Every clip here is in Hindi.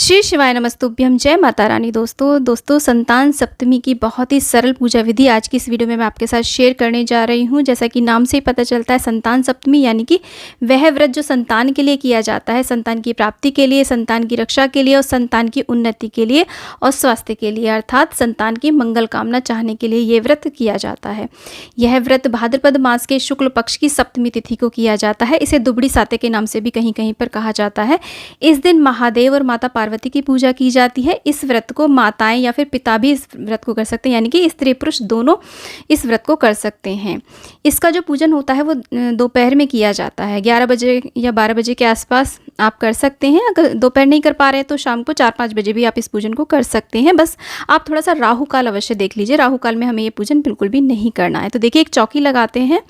श्री शिवाय नमस्तुभ्यम। जय माता रानी। दोस्तों संतान सप्तमी की बहुत ही सरल पूजा विधि आज की इस वीडियो में मैं आपके साथ शेयर करने जा रही हूँ। जैसा कि नाम से ही पता चलता है, संतान सप्तमी यानी कि वह व्रत जो संतान के लिए किया जाता है, संतान की प्राप्ति के लिए, संतान की रक्षा के लिए और संतान की उन्नति के लिए और स्वास्थ्य के लिए, अर्थात संतान की मंगल कामना चाहने के लिए ये व्रत किया जाता है। यह व्रत भाद्रपद मास के शुक्ल पक्ष की सप्तमी तिथि को किया जाता है। इसे दुबड़ी साते के नाम से भी कहीं कहीं पर कहा जाता है। इस दिन महादेव और माता पार्वती की पूजा की जाती है। इस व्रत को माताएं या फिर पिता भी इस व्रत को कर सकते हैं, यानी कि स्त्री पुरुष दोनों इस व्रत को कर सकते हैं। इसका जो पूजन होता है वो दोपहर में किया जाता है। 11 बजे या 12 बजे के आसपास आप कर सकते हैं। अगर दोपहर नहीं कर पा रहे तो शाम को 4-5 बजे भी आप इस पूजन को कर सकते हैं। बस आप थोड़ा सा राहु काल अवश्य देख लीजिए। राहु काल में हमें ये पूजन बिल्कुल भी नहीं करना है। तो देखिए, एक चौकी लगाते हैं।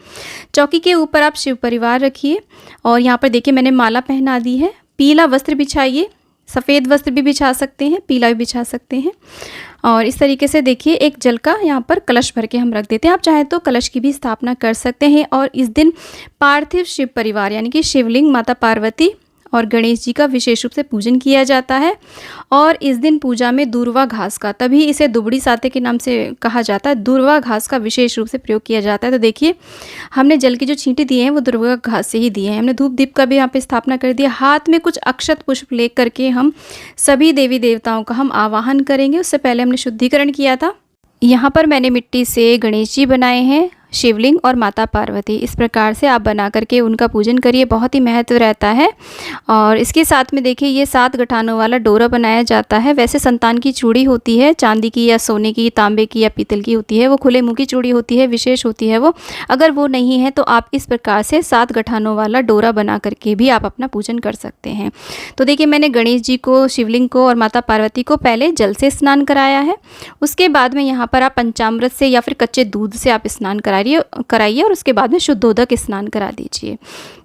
चौकी के ऊपर आप शिव परिवार रखिए और यहाँ पर देखिए मैंने माला पहना दी है। पीला वस्त्र बिछाइए, सफ़ेद वस्त्र भी बिछा सकते हैं, पीला भी बिछा सकते हैं। और इस तरीके से देखिए, एक जल का यहाँ पर कलश भर के हम रख देते हैं। आप चाहें तो कलश की भी स्थापना कर सकते हैं। और इस दिन पार्थिव शिव परिवार यानी कि शिवलिंग, माता पार्वती और गणेश जी का विशेष रूप से पूजन किया जाता है। और इस दिन पूजा में दूर्वा घास का, तभी इसे दुबड़ी साते के नाम से कहा जाता है, दूर्वा घास का विशेष रूप से प्रयोग किया जाता है। तो देखिए, हमने जल के जो छींटे दिए हैं वो दूर्वा घास से ही दिए हैं। हमने धूप दीप का भी यहाँ पे स्थापना कर दिया। हाथ में कुछ अक्षत पुष्प ले करके हम सभी देवी देवताओं का हम आवाहन करेंगे। उससे पहले हमने शुद्धिकरण किया था। यहाँ पर मैंने मिट्टी से गणेश जी बनाए हैं, शिवलिंग और माता पार्वती। इस प्रकार से आप बना करके उनका पूजन करिए, बहुत ही महत्व रहता है। और इसके साथ में देखिए, ये 7 गठानों वाला डोरा बनाया जाता है। वैसे संतान की चूड़ी होती है, चांदी की या सोने की, तांबे की या पीतल की होती है, वो खुले मुंह की चूड़ी होती है, विशेष होती है वो। अगर वो नहीं है तो आप इस प्रकार से 7 गठानों वाला डोरा बना करके भी आप अपना पूजन कर सकते हैं। तो देखिए, मैंने गणेश जी को, शिवलिंग को और माता पार्वती को पहले जल से स्नान कराया है। उसके बाद में यहाँ पर आप पंचामृत से या फिर कच्चे दूध से आप स्नान कराइए और उसके बाद में शुद्धोदक स्नान करा दीजिए।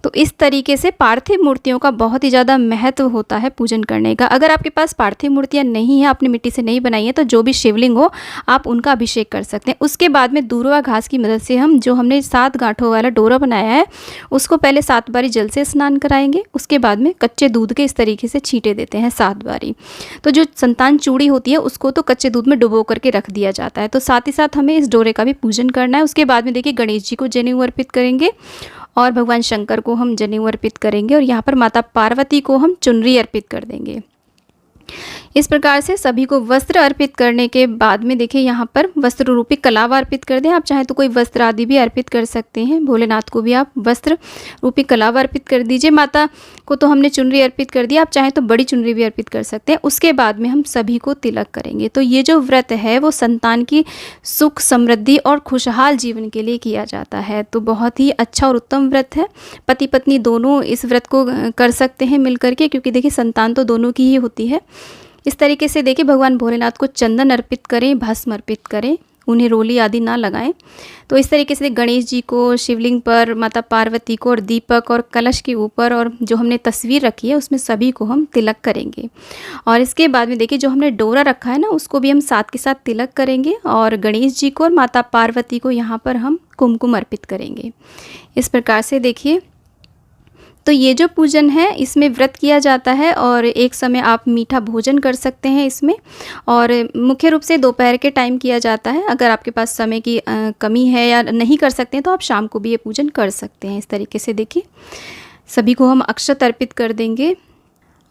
तो इस तरीके से पार्थिव मूर्तियों का बहुत ही ज़्यादा महत्व होता है पूजन करने का। अगर आपके पास पार्थिव मूर्तियाँ नहीं है, आपने मिट्टी से नहीं बनाई है, तो जो भी शिवलिंग हो आप उनका अभिषेक कर सकते हैं। उसके बाद में दूर्वा घास की मदद से हम जो हमने 7 गांठों वाला डोरा बनाया है उसको पहले 7 बारी जल से स्नान कराएंगे। उसके बाद में कच्चे दूध के इस तरीके से छींटे देते हैं 7 बारी। तो जो संतान चूड़ी होती है उसको तो कच्चे दूध में डुबो करके रख दिया जाता है। तो साथ ही साथ हमें इस डोरे का भी पूजन करना है। उसके बाद में देखिए, गणेश जी को जनेऊ अर्पित करेंगे और भगवान शंकर को हम जनेऊ अर्पित करेंगे और यहाँ पर माता पार्वती को हम चुनरी अर्पित कर देंगे। इस प्रकार से सभी को वस्त्र अर्पित करने के बाद में देखिए, यहाँ पर वस्त्र रूपी कलावा अर्पित कर दें। आप चाहें तो कोई वस्त्र आदि भी अर्पित कर सकते हैं। भोलेनाथ को भी आप वस्त्र रूपी कलावा अर्पित कर दीजिए। माता को तो हमने चुनरी अर्पित कर दी, आप चाहें तो बड़ी चुनरी भी अर्पित कर सकते हैं। उसके बाद में हम सभी को तिलक करेंगे। तो ये जो व्रत है वो संतान की सुख, समृद्धि और खुशहाल जीवन के लिए किया जाता है। तो बहुत ही अच्छा और उत्तम व्रत है। पति पत्नी दोनों इस व्रत को कर सकते हैं मिल करके, क्योंकि देखिए संतान तो दोनों की ही होती है। इस तरीके से देखिए, भगवान भोलेनाथ को चंदन अर्पित करें, भस्म अर्पित करें, उन्हें रोली आदि ना लगाएं। तो इस तरीके से गणेश जी को, शिवलिंग पर, माता पार्वती को और दीपक और कलश के ऊपर और जो हमने तस्वीर रखी है उसमें सभी को हम तिलक करेंगे। और इसके बाद में देखिए, जो हमने डोरा रखा है ना उसको भी हम साथ के साथ तिलक करेंगे और गणेश जी को और माता पार्वती को यहाँ पर हम कुमकुम अर्पित करेंगे। इस प्रकार से देखिए, तो ये जो पूजन है इसमें व्रत किया जाता है और एक समय आप मीठा भोजन कर सकते हैं इसमें। और मुख्य रूप से दोपहर के टाइम किया जाता है। अगर आपके पास समय की कमी है या नहीं कर सकते हैं तो आप शाम को भी ये पूजन कर सकते हैं। इस तरीके से देखिए, सभी को हम अक्षत अर्पित कर देंगे।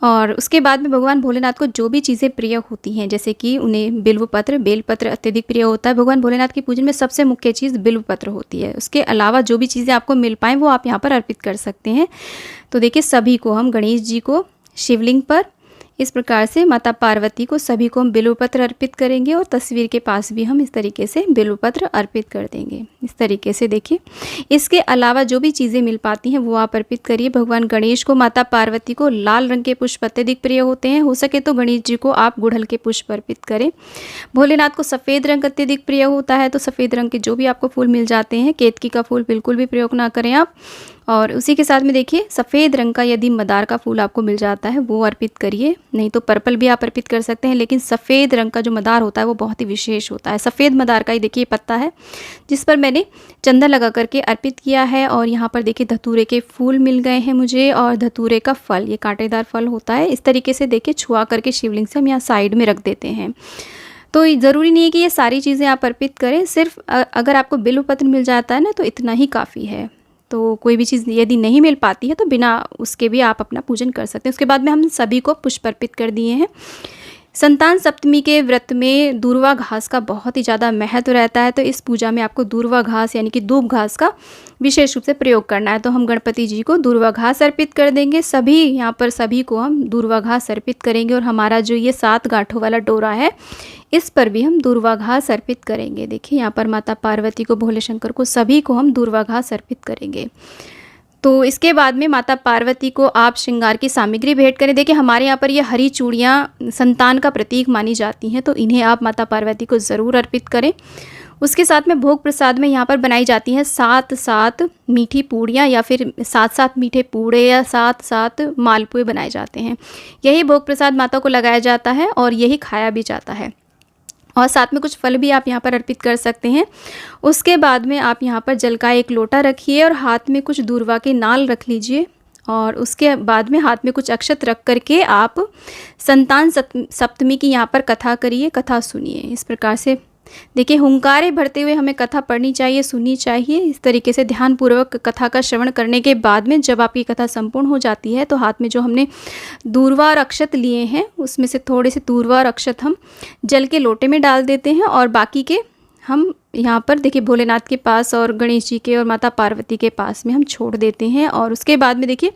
और उसके बाद में भगवान भोलेनाथ को जो भी चीज़ें प्रिय होती हैं, जैसे कि उन्हें बिल्वपत्र, बेलपत्र अत्यधिक प्रिय होता है। भगवान भोलेनाथ की पूजन में सबसे मुख्य चीज़ बिल्वपत्र होती है। उसके अलावा जो भी चीज़ें आपको मिल पाएँ वो आप यहाँ पर अर्पित कर सकते हैं। तो देखिए, सभी को हम गणेश जी को शिवलिंग पर, इस प्रकार से माता पार्वती को, सभी को हम बिल्वपत्र अर्पित करेंगे और तस्वीर के पास भी हम इस तरीके से बिल्वपत्र अर्पित कर देंगे। इस तरीके से देखिए, इसके अलावा जो भी चीज़ें मिल पाती हैं वो आप अर्पित करिए। भगवान गणेश को, माता पार्वती को लाल रंग के पुष्प अत्यधिक प्रिय होते हैं। हो सके तो गणेश जी को आप गुड़हल के पुष्प अर्पित करें। भोलेनाथ को सफ़ेद रंग अत्यधिक प्रिय होता है, तो सफ़ेद रंग के जो भी आपको फूल मिल जाते हैं, केतकी का फूल बिल्कुल भी प्रयोग ना करें आप। और उसी के साथ में देखिए सफ़ेद रंग का यदि मदार का फूल आपको मिल जाता है वो अर्पित करिए, नहीं तो पर्पल भी आप अर्पित कर सकते हैं, लेकिन सफ़ेद रंग का जो मदार होता है वो बहुत ही विशेष होता है। सफ़ेद मदार का ही देखिए पत्ता है जिस पर मैंने चंदन लगा करके अर्पित किया है। और यहाँ पर देखिए धतूरे के फूल मिल गए हैं मुझे, और धतूरे का फल, ये कांटेदार फल होता है। इस तरीके से देखिए छुआ करके शिवलिंग से हम यहाँ साइड में रख देते हैं। तो ज़रूरी नहीं है कि ये सारी चीज़ें आप अर्पित करें, सिर्फ अगर आपको बिल्व पत्र मिल जाता है ना तो इतना ही काफ़ी है। तो कोई भी चीज़ यदि नहीं मिल पाती है तो बिना उसके भी आप अपना पूजन कर सकते हैं। उसके बाद में हम सभी को पुष्प अर्पित कर दिए हैं। संतान सप्तमी के व्रत में दूर्वा घास का बहुत ही ज़्यादा महत्व रहता है, तो इस पूजा में आपको दूर्वा घास यानी कि दूब घास का विशेष रूप से प्रयोग करना है। तो हम गणपति जी को दूर्वा घास अर्पित कर देंगे, सभी यहाँ पर सभी को हम दूर्वा घास अर्पित करेंगे। और हमारा जो ये 7 गांठों वाला डोरा है इस पर भी हम दूर्वा घास अर्पित करेंगे। देखिए यहाँ पर माता पार्वती को, भोले शंकर को, सभी को हम दूर्वा घास अर्पित करेंगे। तो इसके बाद में माता पार्वती को आप श्रृंगार की सामग्री भेंट करें। देखिए हमारे यहाँ पर ये हरी चूड़ियाँ संतान का प्रतीक मानी जाती हैं, तो इन्हें आप माता पार्वती को ज़रूर अर्पित करें। उसके साथ में भोग प्रसाद में यहाँ पर बनाई जाती हैं 7 मीठी पूड़ियाँ, या फिर 7 मीठे पूड़े, या 7 मालपुए बनाए जाते हैं। यही भोग प्रसाद माता को लगाया जाता है और यही खाया भी जाता है। और साथ में कुछ फल भी आप यहाँ पर अर्पित कर सकते हैं। उसके बाद में आप यहाँ पर जल का एक लोटा रखिए और हाथ में कुछ दूर्वा के नाल रख लीजिए। और उसके बाद में हाथ में कुछ अक्षत रख करके आप संतान सप्तमी की यहाँ पर कथा करिए, कथा सुनिए। इस प्रकार से देखिए हुंकारे भरते हुए हमें कथा पढ़नी चाहिए, सुननी चाहिए। इस तरीके से ध्यानपूर्वक कथा का श्रवण करने के बाद में जब आपकी कथा संपूर्ण हो जाती है तो हाथ में जो हमने दूर्वा और अक्षत लिए हैं उसमें से थोड़े से दूर्वा और अक्षत हम जल के लोटे में डाल देते हैं, और बाकी के हम यहाँ पर देखिए भोलेनाथ के पास और गणेश जी के और माता पार्वती के पास में हम छोड़ देते हैं। और उसके बाद में देखिए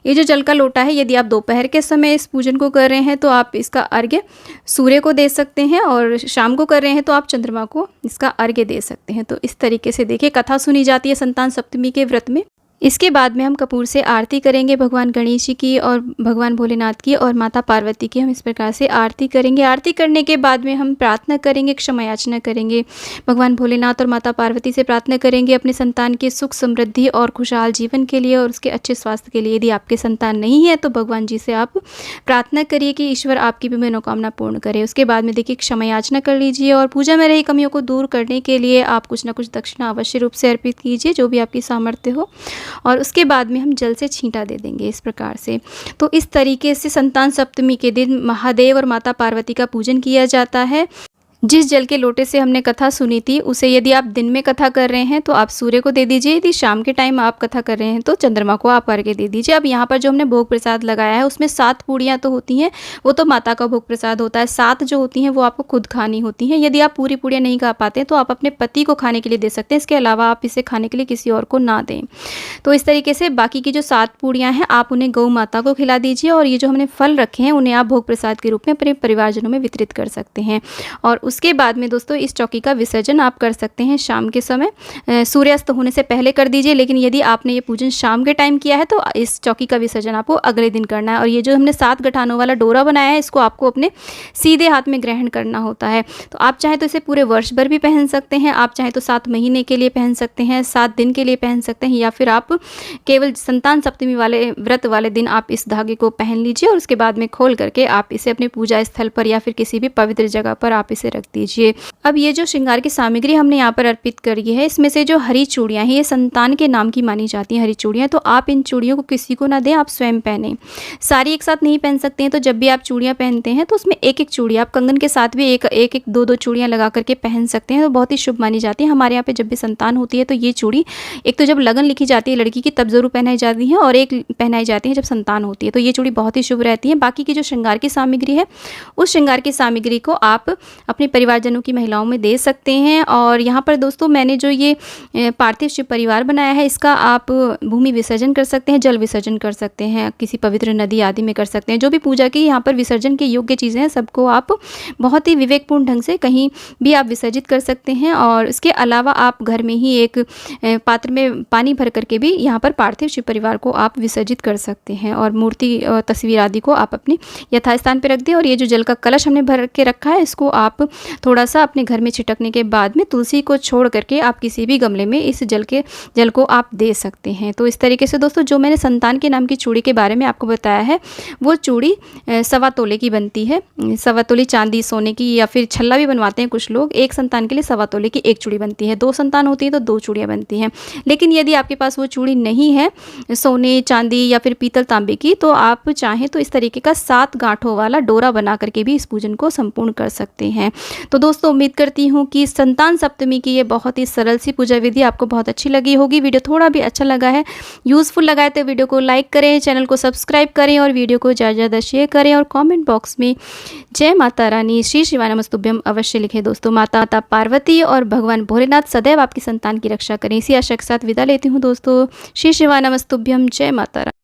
ये जो जल का लोटा है, यदि आप दोपहर के समय इस पूजन को कर रहे हैं तो आप इसका अर्घ्य सूर्य को दे सकते हैं, और शाम को कर रहे हैं तो आप चंद्रमा को इसका अर्घ्य दे सकते हैं। तो इस तरीके से देखिए कथा सुनी जाती है संतान सप्तमी के व्रत में। इसके बाद में हम कपूर से आरती करेंगे भगवान गणेश जी की और भगवान भोलेनाथ की और माता पार्वती की। हम इस प्रकार से आरती करेंगे। आरती करने के बाद में हम प्रार्थना करेंगे, क्षमा याचना करेंगे। भगवान भोलेनाथ और माता पार्वती से प्रार्थना करेंगे अपने संतान के सुख समृद्धि और खुशहाल जीवन के लिए और उसके अच्छे स्वास्थ्य के लिए। यदि आपके संतान नहीं है तो भगवान जी से आप प्रार्थना करिए कि ईश्वर आपकी भी मनोकामना पूर्ण करे। उसके बाद में देखिए क्षमा याचना कर लीजिए, और पूजा में रही कमियों को दूर करने के लिए आप कुछ ना कुछ दक्षिणा अवश्य रूप से अर्पित कीजिए, जो भी आपकी सामर्थ्य हो। और उसके बाद में हम जल से छींटा दे देंगे इस प्रकार से। तो इस तरीके से संतान सप्तमी के दिन महादेव और माता पार्वती का पूजन किया जाता है। जिस जल के लोटे से हमने कथा सुनी थी उसे यदि आप दिन में कथा कर रहे हैं तो आप सूर्य को दे दीजिए, यदि शाम के टाइम आप कथा कर रहे हैं तो चंद्रमा को आप अर्घ्य दे दीजिए। अब यहाँ पर जो हमने भोग प्रसाद लगाया है उसमें 7 पूड़ियाँ तो होती हैं, वो तो माता का भोग प्रसाद होता है। 7 जो होती हैं वो आपको खुद खानी होती हैं। यदि आप पूरी पूड़ियाँ नहीं खा पाते तो आप अपने पति को खाने के लिए दे सकते हैं, इसके अलावा आप इसे खाने के लिए किसी और को ना दें। तो इस तरीके से बाकी की जो 7 पूड़ियाँ हैं आप उन्हें गौ माता को खिला दीजिए, और ये जो हमने फल रखे हैं उन्हें आप भोग प्रसाद के रूप में अपने परिवारजनों में वितरित कर सकते हैं। और उसके बाद में दोस्तों इस चौकी का विसर्जन आप कर सकते हैं शाम के समय, सूर्यास्त होने से पहले कर दीजिए। लेकिन यदि आपने ये पूजन शाम के टाइम किया है तो इस चौकी का विसर्जन आपको अगले दिन करना है। और ये जो हमने 7 गठानों वाला डोरा बनाया है इसको आपको अपने सीधे हाथ में ग्रहण करना होता है। तो आप चाहे तो इसे पूरे वर्ष भर भी पहन सकते हैं, आप चाहे तो 7 महीने के लिए पहन सकते हैं, 7 दिन के लिए पहन सकते हैं, या फिर आप केवल संतान सप्तमी वाले व्रत वाले दिन आप इस धागे को पहन लीजिए और उसके बाद में खोल करके आप इसे अपने पूजा स्थल पर या फिर किसी भी पवित्र जगह पर आप इसे रख दीजिए। अब ये जो श्रृंगार की सामग्री हमने यहाँ पर अर्पित करी है, इसमें से जो हरी चूड़ियाँ हैं ये संतान के नाम की मानी जाती हैं हरी चूड़ियाँ। तो आप इन चूड़ियों को किसी को ना दें, आप स्वयं पहने। सारी एक साथ नहीं पहन सकते हैं, तो जब भी आप चूड़ियाँ पहनते हैं तो उसमें एक एक चूड़ी, आप कंगन के साथ भी एक एक 2-2 चूड़ियाँ लगा करके पहन सकते हैं, तो बहुत ही शुभ मानी जाती है। हमारे यहाँ पे जब भी संतान होती है तो ये चूड़ी एक तो जब लगन लिखी जाती है लड़की की तब जरूर पहनाई जाती है, और एक पहनाई जाती है जब संतान होती है, तो ये चूड़ी बहुत ही शुभ रहती है। बाकी की जो श्रृंगार की सामग्री है उस श्रृंगार की सामग्री को आप अपने परिवारजनों की महिलाओं में दे सकते हैं। और यहाँ पर दोस्तों मैंने जो ये पार्थिव शिव परिवार बनाया है इसका आप भूमि विसर्जन कर सकते हैं, जल विसर्जन कर सकते हैं, किसी पवित्र नदी आदि में कर सकते हैं। जो भी पूजा की यहाँ पर विसर्जन के योग्य चीज़ें हैं सबको आप बहुत ही विवेकपूर्ण ढंग से कहीं भी आप विसर्जित कर सकते हैं। और इसके अलावा आप घर में ही एक पात्र में पानी भर करके भी यहाँ पर पार्थिव शिव परिवार को आप विसर्जित कर सकते हैं, और मूर्ति तस्वीर आदि को आप अपने यथास्थान पर रख दें। और ये जो जल का कलश हमने भर के रखा है इसको आप थोड़ा सा अपने घर में छिटकने के बाद में तुलसी को छोड़ करके आप किसी भी गमले में इस जल को आप दे सकते हैं। तो इस तरीके से दोस्तों जो मैंने संतान के नाम की चूड़ी के बारे में आपको बताया है, वो चूड़ी 1.25 तोले की बनती है। 1.25 तोले चांदी सोने की, या फिर छल्ला भी बनवाते हैं कुछ लोग। एक संतान के लिए 1.25 तोले की एक चूड़ी बनती है। 2 संतान होती है तो 2 चूड़ियाँ बनती हैं। लेकिन यदि आपके पास वो चूड़ी नहीं है सोने चांदी या फिर पीतल तांबे की, तो आप चाहें तो इस तरीके का 7 गांठों वाला डोरा बना करके भी इस पूजन को संपूर्ण कर सकते हैं। तो दोस्तों उम्मीद करती हूँ कि संतान सप्तमी की ये बहुत ही सरल सी पूजा विधि आपको बहुत अच्छी लगी होगी। वीडियो थोड़ा भी अच्छा लगा है, यूज़फुल लगा है, तो वीडियो को लाइक करें, चैनल को सब्सक्राइब करें और वीडियो को ज़्यादा ज़्यादा शेयर करें। और कमेंट बॉक्स में जय माता रानी श्री शिवाय नमस्तुभ्यम अवश्य लिखें। दोस्तों माता पार्वती और भगवान भोलेनाथ सदैव आपकी संतान की रक्षा करें। इसी आशा के साथ विदा लेती हूँ दोस्तों। श्री शिवाय नमस्तुभ्यम। जय माता रानी।